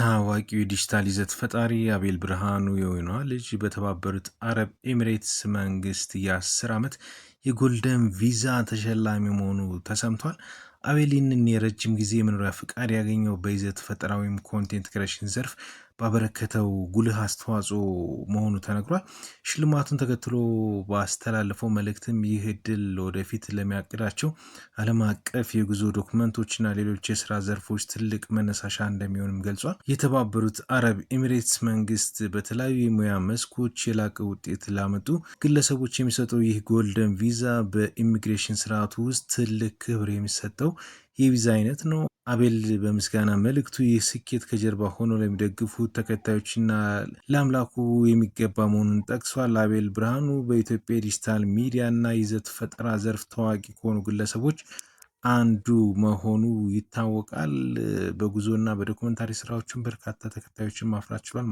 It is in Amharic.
ታዋቂው የዲጂታል ይዘት ፈጣሪ አቤል ብርሃኑ የወይኗ ልጅ በተባበሩት አረብ ኤሚሬትስ መንግስት የ10 ዓመት የጎልደን ቪዛ ተሸላሚ መሆኑ ተሰምቷል። አቤል ይህንን የረጅም ጊዜ የመኖሪያ ፍቃድ ያገኘው በይዘት ፈጠራ ወይም ኮንቴንት ክሬሽን ዘርፍ ባበረከተው ጉልህ አስተዋጽኦ መሆኑ ተነግሯል። ሽልማቱን ተከትሎ ባስተላለፈው መልእክትም ይህ እድል ወደፊት ለሚያቅዳቸው ዓለም አቀፍ የጉዞ ዶክመንቶችና ሌሎች የስራ ዘርፎች ትልቅ መነሳሻ እንደሚሆንም ገልጿል። የተባበሩት አረብ ኤሚሬትስ መንግስት በተለያዩ የሙያ መስኮች የላቀ ውጤት ላመጡ ግለሰቦች የሚሰጠው ይህ ጎልደን ቪዛ በኢሚግሬሽን ስርዓቱ ውስጥ ትልቅ ክብር የሚሰጠው የቪዛ አይነት ነው። አቤል በምስጋና መልእክቱ ይህ ስኬት ከጀርባ ሆኖ ለሚደግፉት ተከታዮችና ለአምላኩ የሚገባ መሆኑን ጠቅሷል። አቤል ብርሃኑ በኢትዮጵያ ዲጂታል ሚዲያ እና ይዘት ፈጠራ ዘርፍ ታዋቂ ከሆኑ ግለሰቦች አንዱ መሆኑ ይታወቃል። በጉዞና በዶክመንታሪ ስራዎችን በርካታ ተከታዮችን ማፍራት ችሏል።